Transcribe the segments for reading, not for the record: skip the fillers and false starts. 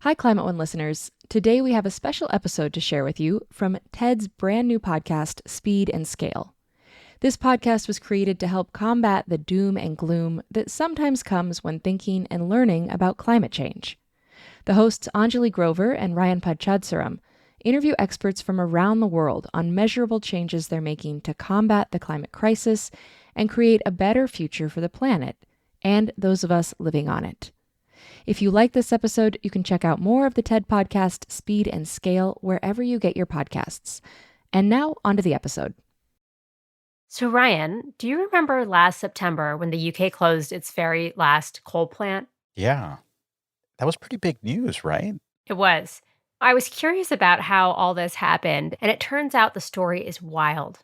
Hi, Climate One listeners. Today we have a special episode to share with you from TED's brand new podcast, Speed and Scale. This podcast was created to help combat the doom and gloom that sometimes comes when thinking and learning about climate change. The hosts Anjali Grover and Ryan Panchadsaram interview experts from around the world on measurable changes they're making to combat the climate crisis and create a better future for the planet and those of us living on it. If you like this episode, you can check out more of the TED podcast, Speed and Scale, wherever you get your podcasts. And now, onto the episode. So Ryan, do you remember last September when the UK closed its very last coal plant? Yeah, that was pretty big news, right? It was. I was curious about how all this happened, and it turns out the story is wild.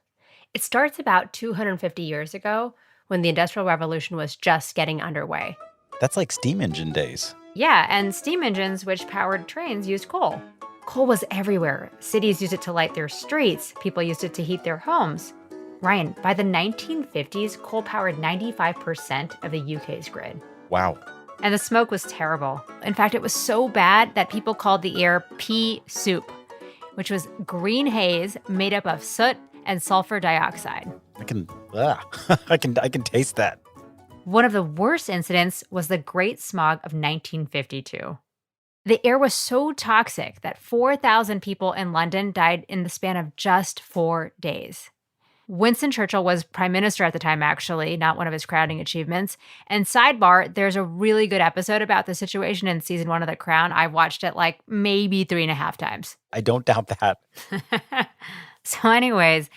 It starts about 250 years ago when the Industrial Revolution was just getting underway. That's like steam engine days. Yeah, and steam engines, which powered trains, used coal. Coal was everywhere. Cities used it to light their streets. People used it to heat their homes. Ryan, by the 1950s, coal powered 95% of the UK's grid. Wow. And the smoke was terrible. In fact, it was so bad that people called the air pea soup, which was green haze made up of soot and sulfur dioxide. I can taste that. One of the worst incidents was the Great Smog of 1952. The air was so toxic that 4,000 people in London died in the span of just 4 days. Winston Churchill was prime minister at the time, actually, not one of his crowning achievements. And sidebar, there's a really good episode about the situation in season 1 of The Crown. I watched it like maybe 3.5 times. I don't doubt that. So anyways,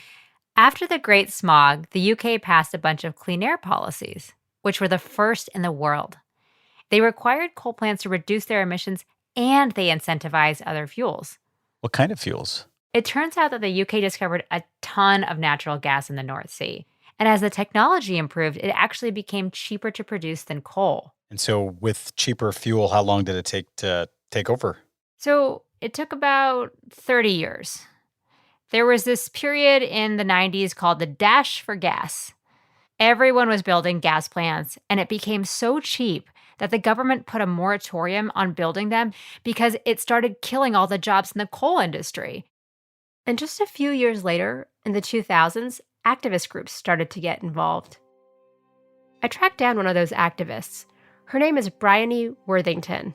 after the Great Smog, the UK passed a bunch of clean air policies, which were the first in the world. They required coal plants to reduce their emissions, and they incentivized other fuels. What kind of fuels? It turns out that the UK discovered a ton of natural gas in the North Sea. And as the technology improved, it actually became cheaper to produce than coal. And so with cheaper fuel, how long did it take to take over? So it took about 30 years. There was this period in the 90s called the dash for gas. Everyone was building gas plants, and it became so cheap that the government put a moratorium on building them because it started killing all the jobs in the coal industry. And just a few years later, in the 2000s, activist groups started to get involved. I tracked down one of those activists. Her name is Bryony Worthington.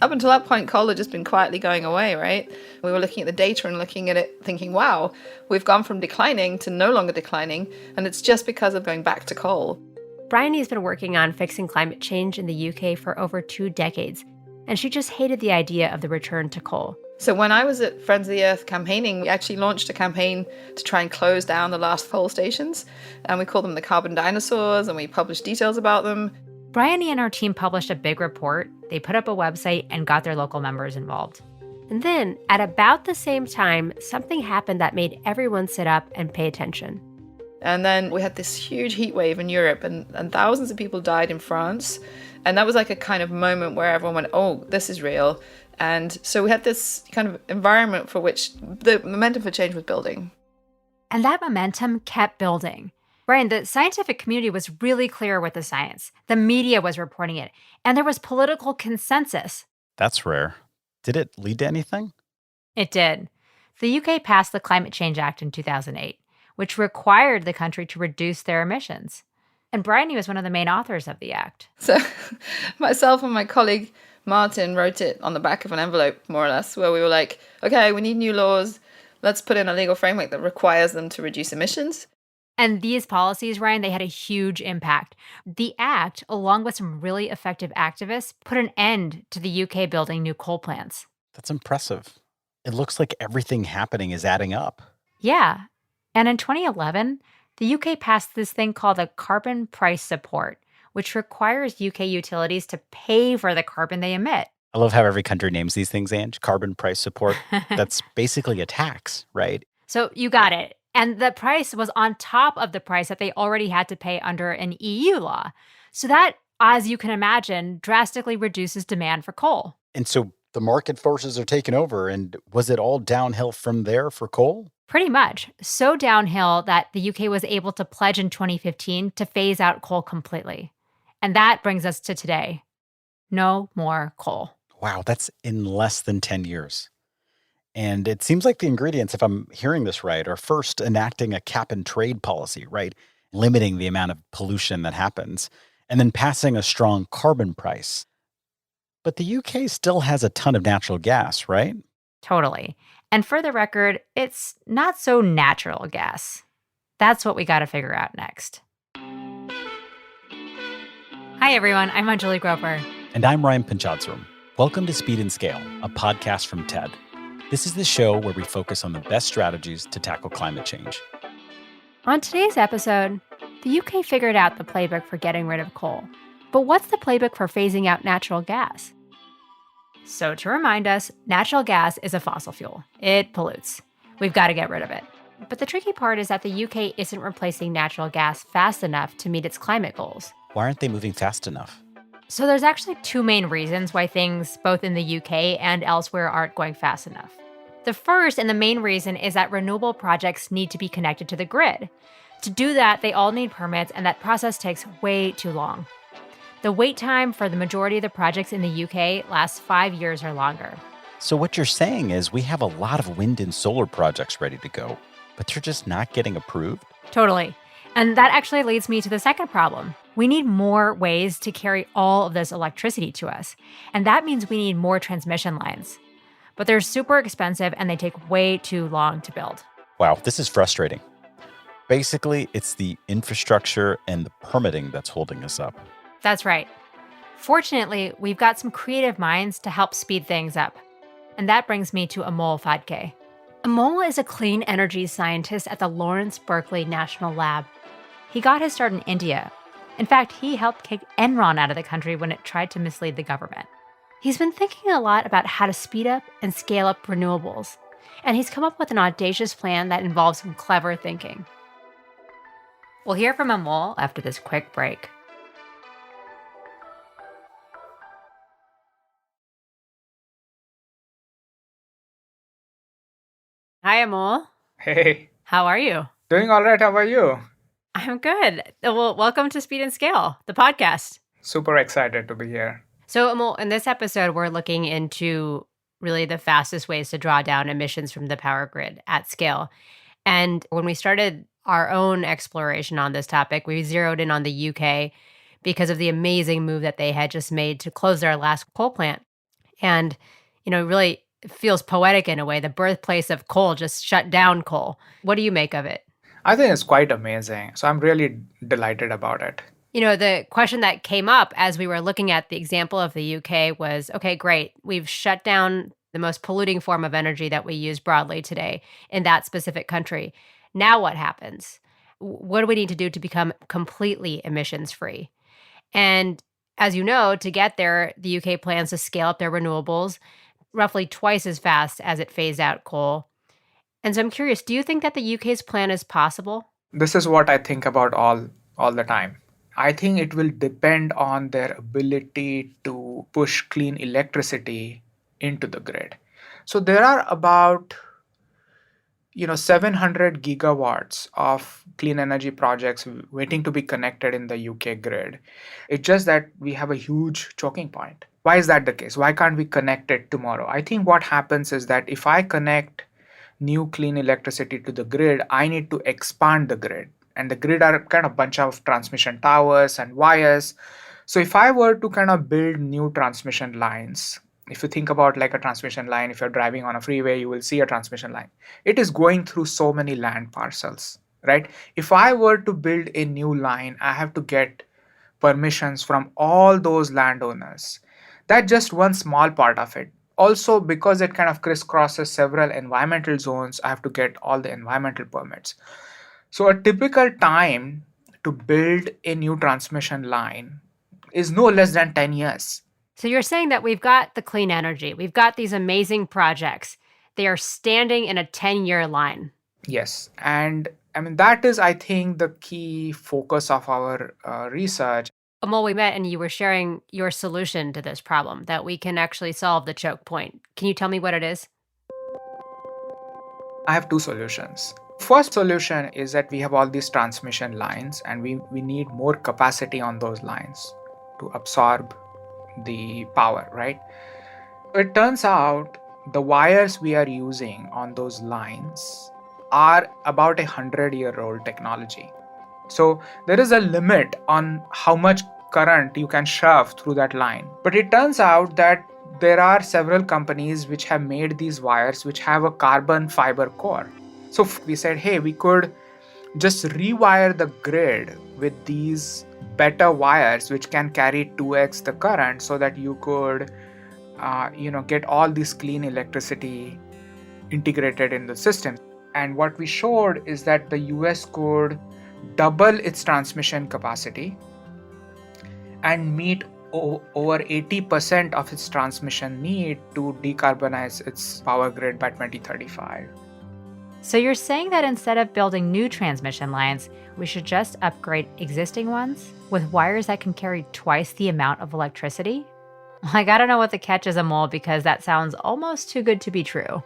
Up until that point, coal had just been quietly going away, right? We were looking at the data and looking at it thinking, wow, we've gone from declining to no longer declining, and it's just because of going back to coal. Bryony has been working on fixing climate change in the UK for over 2 decades, and she just hated the idea of the return to coal. So when I was at Friends of the Earth campaigning, we actually launched a campaign to try and close down the last coal stations, and we called them the carbon dinosaurs, and we published details about them. Bryony and her team published a big report, they put up a website, and got their local members involved. And then, at about the same time, something happened that made everyone sit up and pay attention. And then we had this huge heat wave in Europe, and thousands of people died in France. And that was like a kind of moment where everyone went, oh, this is real. And so we had this kind of environment for which the momentum for change was building. And that momentum kept building. Brian, the scientific community was really clear with the science. The media was reporting it. And there was political consensus. That's rare. Did it lead to anything? It did. The UK passed the Climate Change Act in 2008, which required the country to reduce their emissions. And Bryony was one of the main authors of the act. So myself and my colleague Martin wrote it on the back of an envelope, more or less, where we were like, okay, we need new laws. Let's put in a legal framework that requires them to reduce emissions. And these policies, Ryan, they had a huge impact. The act, along with some really effective activists, put an end to the UK building new coal plants. That's impressive. It looks like everything happening is adding up. Yeah. And in 2011, the UK passed this thing called a carbon price support, which requires UK utilities to pay for the carbon they emit. I love how every country names these things, Ange. Carbon price support. That's basically a tax, right? So you got it. And the price was on top of the price that they already had to pay under an EU law. So that, as you can imagine, drastically reduces demand for coal. And so the market forces are taking over. And was it all downhill from there for coal? Pretty much. So downhill that the UK was able to pledge in 2015 to phase out coal completely. And that brings us to today. No more coal. Wow, that's in less than 10 years. And it seems like the ingredients, if I'm hearing this right, are first enacting a cap and trade policy, right? Limiting the amount of pollution that happens, and then passing a strong carbon price. But the UK still has a ton of natural gas, right? Totally. And for the record, it's not so natural gas. That's what we got to figure out next. Hi, everyone. I'm Anjali Grover. And I'm Ryan Panchadsaram. Welcome to Speed and Scale, a podcast from TED. This is the show where we focus on the best strategies to tackle climate change. On today's episode, the UK figured out the playbook for getting rid of coal. But what's the playbook for phasing out natural gas? So to remind us, natural gas is a fossil fuel. It pollutes. We've got to get rid of it. But the tricky part is that the UK isn't replacing natural gas fast enough to meet its climate goals. Why aren't they moving fast enough? So there's actually two main reasons why things both in the UK and elsewhere aren't going fast enough. The first and the main reason is that renewable projects need to be connected to the grid. To do that, they all need permits, and that process takes way too long. The wait time for the majority of the projects in the UK lasts 5 years or longer. So what you're saying is we have a lot of wind and solar projects ready to go, but they're just not getting approved? Totally. And that actually leads me to the second problem. We need more ways to carry all of this electricity to us. And that means we need more transmission lines. But they're super expensive and they take way too long to build. Wow, this is frustrating. Basically, it's the infrastructure and the permitting that's holding us up. That's right. Fortunately, we've got some creative minds to help speed things up. And that brings me to Amol Phadke. Amol is a clean energy scientist at the Lawrence Berkeley National Lab. He got his start in India. In fact, he helped kick Enron out of the country when it tried to mislead the government. He's been thinking a lot about how to speed up and scale up renewables. And he's come up with an audacious plan that involves some clever thinking. We'll hear from Amol after this quick break. Hi, Amol. Hey, How are you? doing all right. How are you? I'm good. Well, welcome to Speed and Scale, the podcast. Super excited to be here. So, Amol, in this episode, we're looking into really the fastest ways to draw down emissions from the power grid at scale. And when we started our own exploration on this topic, we zeroed in on the UK because of the amazing move that they had just made to close their last coal plant. And, really it feels poetic in a way. The birthplace of coal just shut down coal. What do you make of it? I think it's quite amazing. So I'm really delighted about it. The question that came up as we were looking at the example of the UK was, okay, great. We've shut down the most polluting form of energy that we use broadly today in that specific country. Now what happens? What do we need to do to become completely emissions free? And as you know, to get there, the UK plans to scale up their renewables roughly twice as fast as it phased out coal. And so I'm curious, do you think that the UK's plan is possible? This is what I think about all the time. I think it will depend on their ability to push clean electricity into the grid. So there are about 700 gigawatts of clean energy projects waiting to be connected in the UK grid. It's just that we have a huge choking point. Why is that the case? Why can't we connect it tomorrow? I think what happens is that if I connect new clean electricity to the grid, I need to expand the grid. And the grid are kind of bunch of transmission towers and wires. So if I were to kind of build new transmission lines, if you think about like a transmission line, if you're driving on a freeway, you will see a transmission line. It is going through so many land parcels, right? If I were to build a new line, I have to get permissions from all those landowners. That's just one small part of it. Also, because it kind of crisscrosses several environmental zones, I have to get all the environmental permits. So a typical time to build a new transmission line is no less than 10 years. So you're saying that we've got the clean energy, we've got these amazing projects. They are standing in a 10-year line. Yes. And I mean, that is, I think, the key focus of our research. Amol, we met and you were sharing your solution to this problem, that we can actually solve the choke point. Can you tell me what it is? I have two solutions. First solution is that we have all these transmission lines and we need more capacity on those lines to absorb the power, right? It turns out the wires we are using on those lines are about 100-year-old technology. So there is a limit on how much current you can shove through that line. But it turns out that there are several companies which have made these wires which have a carbon fiber core. So we said, hey, we could just rewire the grid with these better wires which can carry 2x the current so that you could get all this clean electricity integrated in the system. And what we showed is that the US could double its transmission capacity and meet over 80% of its transmission need to decarbonize its power grid by 2035. So you're saying that instead of building new transmission lines, we should just upgrade existing ones with wires that can carry twice the amount of electricity? I don't know what the catch is, Amol, because that sounds almost too good to be true.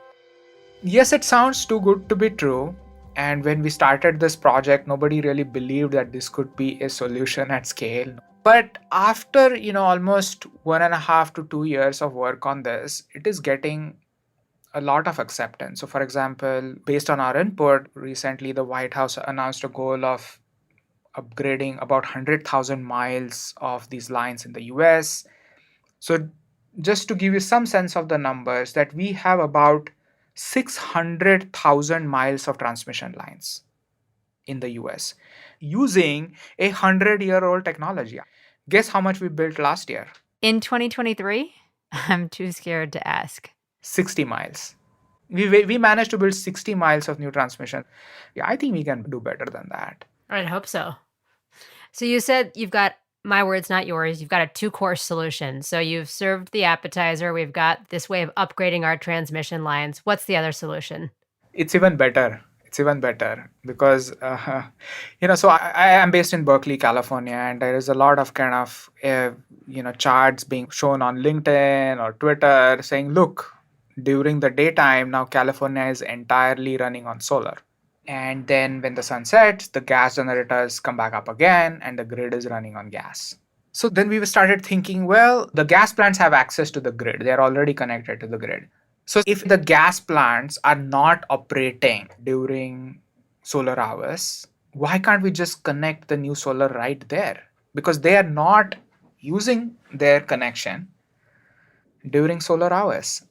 Yes, it sounds too good to be true. And when we started this project, nobody really believed that this could be a solution at scale. But after, almost 1.5 to 2 years of work on this, it is getting a lot of acceptance. So for example, based on our input, recently the White House announced a goal of upgrading about 100,000 miles of these lines in the US. So just to give you some sense of the numbers, that we have about 600,000 miles of transmission lines in the US using a 100-year-old technology. Guess how much we built last year? In 2023? I'm too scared to ask. 60 miles. We managed to build 60 miles of new transmission. Yeah, I think we can do better than that. I'd hope so. So you said you've got, my words, not yours, you've got a 2-course solution. So you've served the appetizer. We've got this way of upgrading our transmission lines. What's the other solution? It's even better. Because, so I am based in Berkeley, California, and there is a lot of kind of, charts being shown on LinkedIn or Twitter saying, look, during the daytime, now California is entirely running on solar. And then when the sun sets, the gas generators come back up again and the grid is running on gas. So then we started thinking, well, the gas plants have access to the grid. They're already connected to the grid. So if the gas plants are not operating during solar hours, why can't we just connect the new solar right there? Because they are not using their connection during solar hours.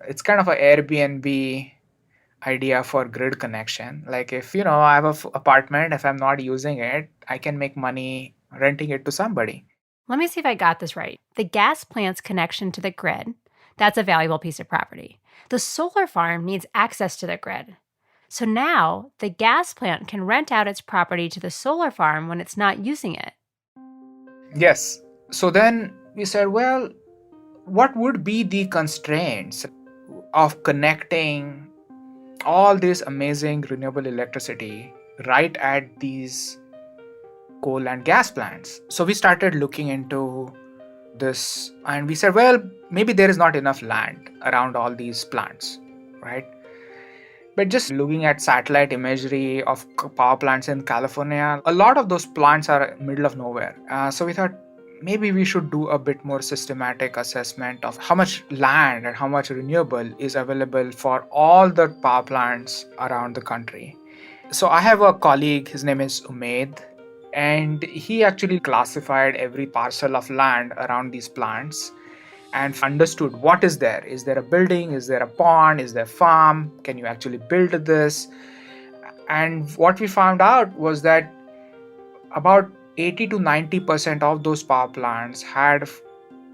It's kind of an Airbnb idea for grid connection. Like if, I have an apartment, if I'm not using it, I can make money renting it to somebody. Let me see if I got this right. The gas plant's connection to the grid, that's a valuable piece of property. The solar farm needs access to the grid. So now the gas plant can rent out its property to the solar farm when it's not using it. Yes. So then we said, well, what would be the constraints of connecting all this amazing renewable electricity right at these coal and gas plants? So we started looking into this and we said, well, maybe there is not enough land around all these plants, right? But just looking at satellite imagery of power plants in California, a lot of those plants are middle of nowhere. So we thought maybe we should do a bit more systematic assessment of how much land and how much renewable is available for all the power plants around the country. So I have a colleague, his name is Umaid, and he actually classified every parcel of land around these plants and understood what is there. Is there a building? Is there a pond? Is there a farm? Can you actually build this? And what we found out was that about 80 to 90% of those power plants had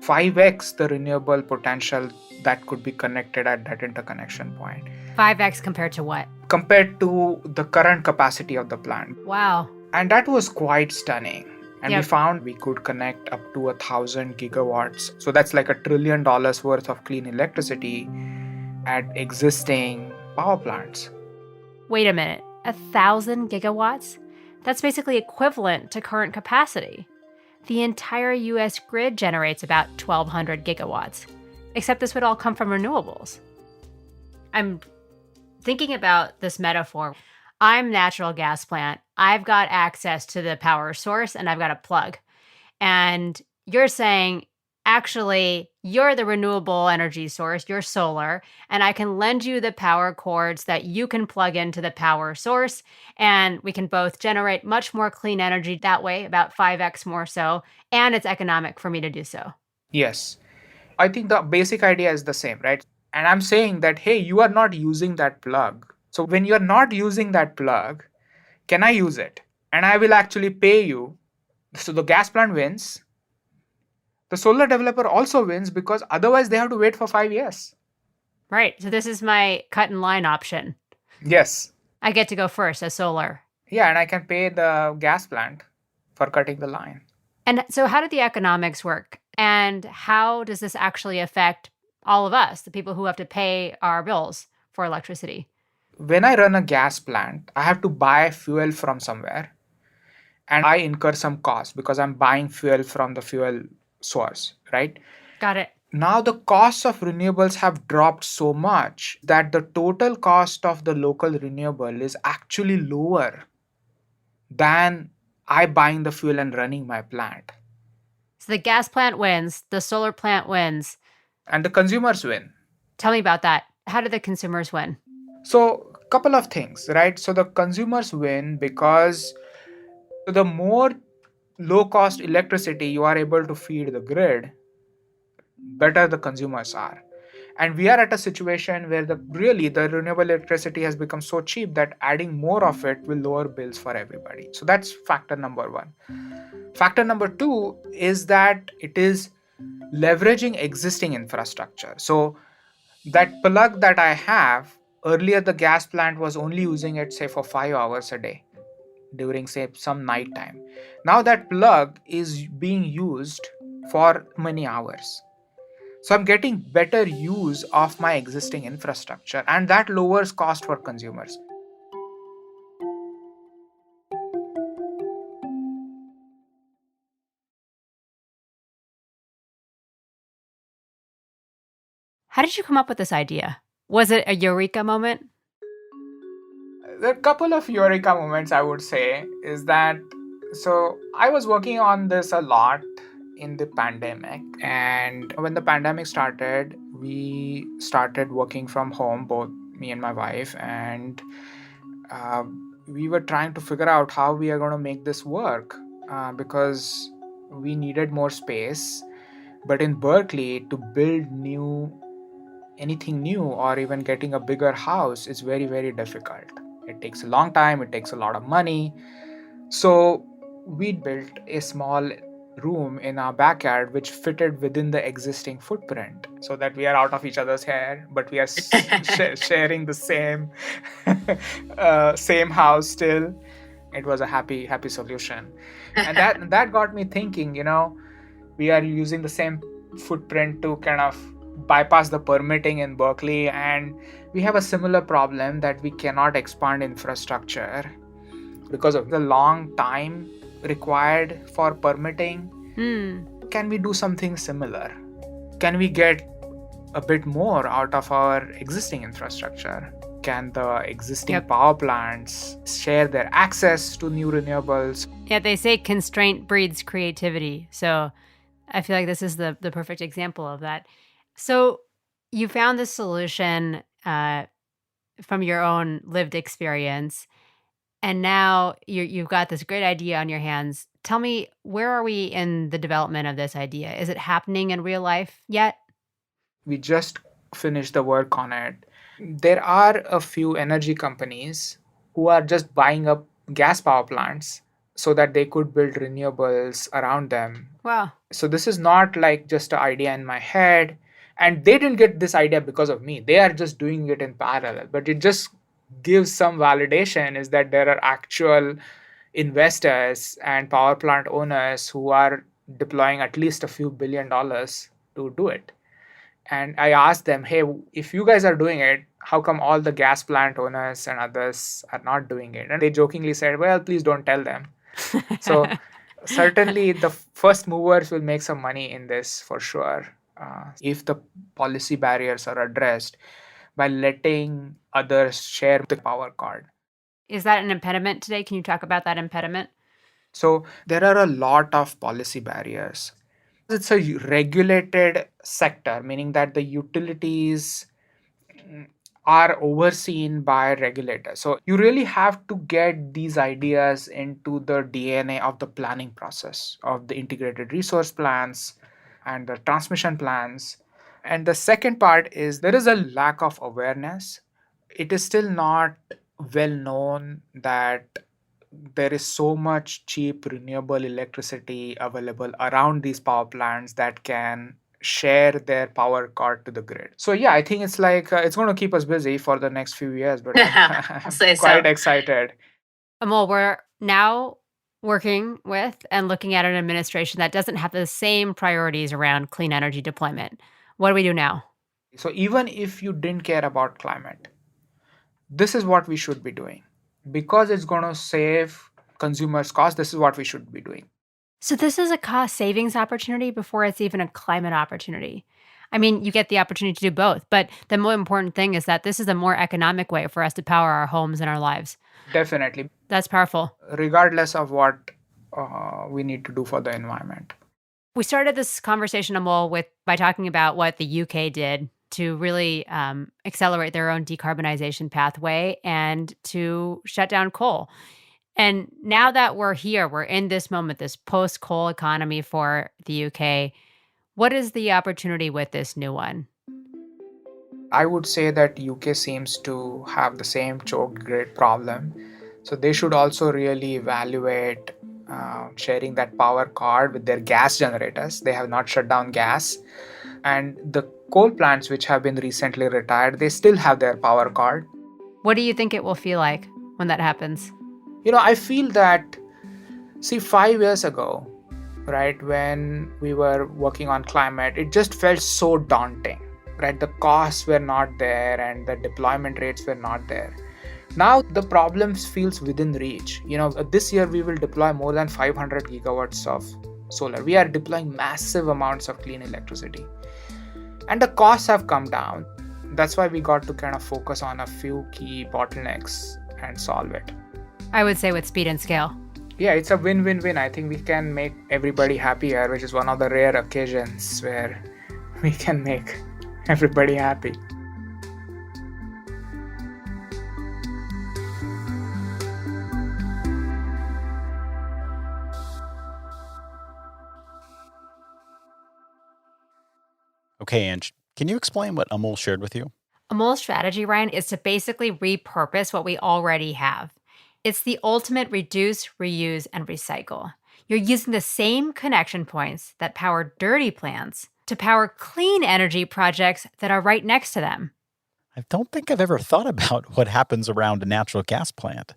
5x the renewable potential that could be connected at that interconnection point. 5x compared to what? Compared to the current capacity of the plant. Wow. And that was quite stunning. And Yep. we found we could connect up to 1,000 gigawatts. So that's like $1 trillion worth of clean electricity at existing power plants. Wait a minute. 1,000 gigawatts? That's basically equivalent to current capacity. The entire US grid generates about 1,200 gigawatts, except this would all come from renewables. I'm thinking about this metaphor. I'm natural gas plant. I've got access to the power source and I've got a plug. And you're saying actually, you're the renewable energy source, you're solar, and I can lend you the power cords that you can plug into the power source, and we can both generate much more clean energy that way, about 5x more so, and it's economic for me to do so. Yes. I think the basic idea is the same, right? And I'm saying that, hey, you are not using that plug. So when you're not using that plug, can I use it? And I will actually pay you. So the gas plant wins. The solar developer also wins because otherwise they have to wait for 5 years. Right. So this is my cut in line option. Yes. I get to go first as solar. Yeah, and I can pay the gas plant for cutting the line. And so, how do the economics work? And how does this actually affect all of us, the people who have to pay our bills for electricity? When I run a gas plant, I have to buy fuel from somewhere and I incur some cost because I'm buying fuel from the fuel source, right? Got it. Now the costs of renewables have dropped so much that the total cost of the local renewable is actually lower than I buying the fuel and running my plant. So the gas plant wins, the solar plant wins. And the consumers win. Tell me about that. How do the consumers win? So, a couple of things, right? So, the consumers win because the more low cost electricity you are able to feed the grid, better the consumers are. And we are at a situation where the renewable electricity has become so cheap that adding more of it will lower bills for everybody. So that's factor number one. Factor number two is that it is leveraging existing infrastructure. So that plug that I have, earlier the gas plant was only using it, say, for 5 hours a day during, say, some night time. Now that plug is being used for many hours. So I'm getting better use of my existing infrastructure, and that lowers cost for consumers. How did you come up with this idea? Was it a eureka moment? The couple of eureka moments I would say is that, so I was working on this a lot in the pandemic, and when the pandemic started, we started working from home, both me and my wife, and we were trying to figure out how we are going to make this work because we needed more space. But in Berkeley, to build anything new or even getting a bigger house is very, very difficult. It takes a long time, it takes a lot of money. So we built a small room in our backyard which fitted within the existing footprint, so that we are out of each other's hair, but we are sharing the same house still. It was a happy solution. And that got me thinking, we are using the same footprint to kind of bypass the permitting in Berkeley, and we have a similar problem that we cannot expand infrastructure because of the long time required for permitting. Can we do something similar? Can we get a bit more out of our existing infrastructure? Can the existing power plants share their access to new renewables? Yeah, they say constraint breeds creativity. So I feel like this is the perfect example of that. So you found this solution from your own lived experience, and now you've got this great idea on your hands. Tell me, where are we in the development of this idea? Is it happening in real life yet? We just finished the work on it. There are a few energy companies who are just buying up gas power plants so that they could build renewables around them. Wow. So this is not like just an idea in my head. And they didn't get this idea because of me. They are just doing it in parallel. But it just gives some validation, is that there are actual investors and power plant owners who are deploying at least a few $1 billion to do it. And I asked them, hey, if you guys are doing it, how come all the gas plant owners and others are not doing it? And they jokingly said, well, please don't tell them. So certainly the first movers will make some money in this for sure, if the policy barriers are addressed by letting others share the power card. Is that an impediment today? Can you talk about that impediment? So there are a lot of policy barriers. It's a regulated sector, meaning that the utilities are overseen by regulators. So you really have to get these ideas into the DNA of the planning process of the integrated resource plans and the transmission plans. And the second part is there is a lack of awareness. It is still not well known that there is so much cheap renewable electricity available around these power plants that can share their power card to the grid. So yeah, I think it's like it's going to keep us busy for the next few years, but I'm Say quite so. excited. Amol, we're now working with and looking at an administration that doesn't have the same priorities around clean energy deployment. What do we do now? So even if you didn't care about climate, this is what we should be doing. Because it's going to save consumers cost, this is what we should be doing. So this is a cost savings opportunity before it's even a climate opportunity. I mean, you get the opportunity to do both, but the more important thing is that this is a more economic way for us to power our homes and our lives. Definitely. That's powerful. Regardless of what we need to do for the environment. We started this conversation, Amol, by talking about what the UK did to really accelerate their own decarbonization pathway and to shut down coal. And now that we're here, we're in this moment, this post-coal economy for the UK. What is the opportunity with this new one? I would say that UK seems to have the same choked grid problem. So they should also really evaluate sharing that power card with their gas generators. They have not shut down gas. And the coal plants which have been recently retired, they still have their power card. What do you think it will feel like when that happens? I feel that, 5 years ago, right, when we were working on climate, it just felt so daunting, right? The costs were not there and the deployment rates were not there. Now the problems feels within reach. This year we will deploy more than 500 gigawatts of solar. We are deploying massive amounts of clean electricity. And the costs have come down. That's why we got to kind of focus on a few key bottlenecks and solve it. I would say with speed and scale. Yeah, it's a win-win-win. I think we can make everybody happier, which is one of the rare occasions where we can make everybody happy. Okay, Anj, can you explain what Amol shared with you? Amol's strategy, Ryan, is to basically repurpose what we already have. It's the ultimate reduce, reuse, and recycle. You're using the same connection points that power dirty plants to power clean energy projects that are right next to them. I don't think I've ever thought about what happens around a natural gas plant.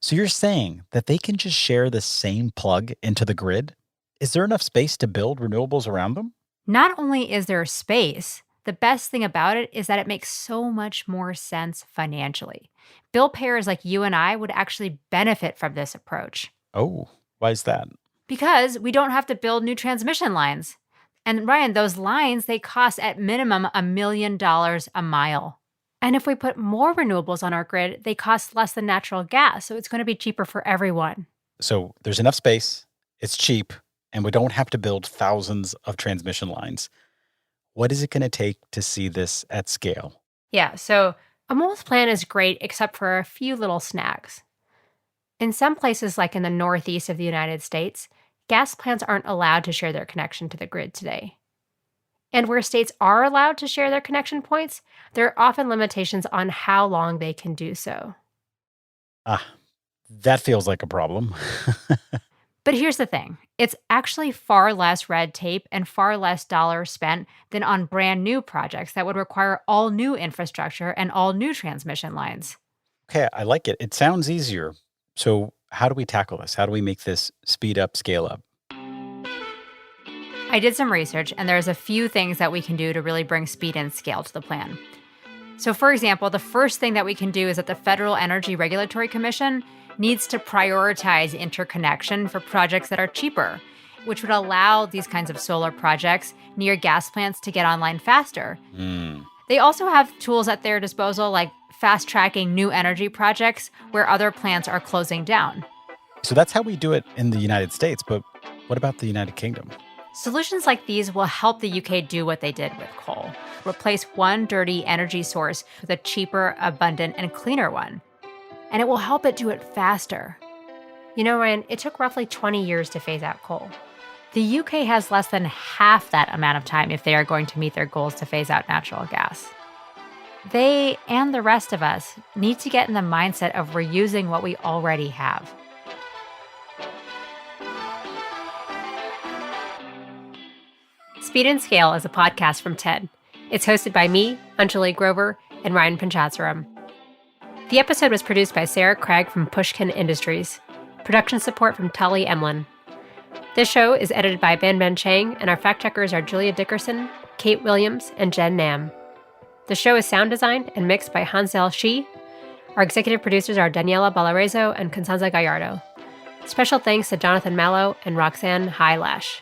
So you're saying that they can just share the same plug into the grid? Is there enough space to build renewables around them? Not only is there space, the best thing about it is that it makes so much more sense financially. Bill payers like you and I would actually benefit from this approach. Oh, why is that? Because we don't have to build new transmission lines. And Ryan, those lines, they cost at minimum $1 million a mile. And if we put more renewables on our grid, they cost less than natural gas. So it's going to be cheaper for everyone. So there's enough space, it's cheap, and we don't have to build thousands of transmission lines. What is it going to take to see this at scale? Yeah, so Amol's plan is great except for a few little snags. In some places, like in the northeast of the United States, gas plants aren't allowed to share their connection to the grid today. And where states are allowed to share their connection points, there are often limitations on how long they can do so. That feels like a problem. But here's the thing. It's actually far less red tape and far less dollars spent than on brand new projects that would require all new infrastructure and all new transmission lines. Okay, I like it. It sounds easier. So how do we tackle this? How do we make this speed up, scale up? I did some research, and there's a few things that we can do to really bring speed and scale to the plan. So, for example, the first thing that we can do is that the Federal Energy Regulatory Commission needs to prioritize interconnection for projects that are cheaper, which would allow these kinds of solar projects near gas plants to get online faster. They also have tools at their disposal like fast-tracking new energy projects where other plants are closing down. So that's how we do it in the United States, but what about the United Kingdom? Solutions like these will help the UK do what they did with coal. Replace one dirty energy source with a cheaper, abundant, and cleaner one. And it will help it do it faster. You know, Ryan, it took roughly 20 years to phase out coal. The UK has less than half that amount of time if they are going to meet their goals to phase out natural gas. They and the rest of us need to get in the mindset of reusing what we already have. Speed and Scale is a podcast from TED. It's hosted by me, Anjali Grover, and Ryan Panchadsaram. The episode was produced by Sarah Craig from Pushkin Industries. Production support from Tully Emlin. This show is edited by Ben Chang, and our fact-checkers are Julia Dickerson, Kate Williams, and Jen Nam. The show is sound designed and mixed by Hansel Shi. Our executive producers are Daniela Balarezo and Constanza Gallardo. Special thanks to Jonathan Mallow and Roxanne Highlash.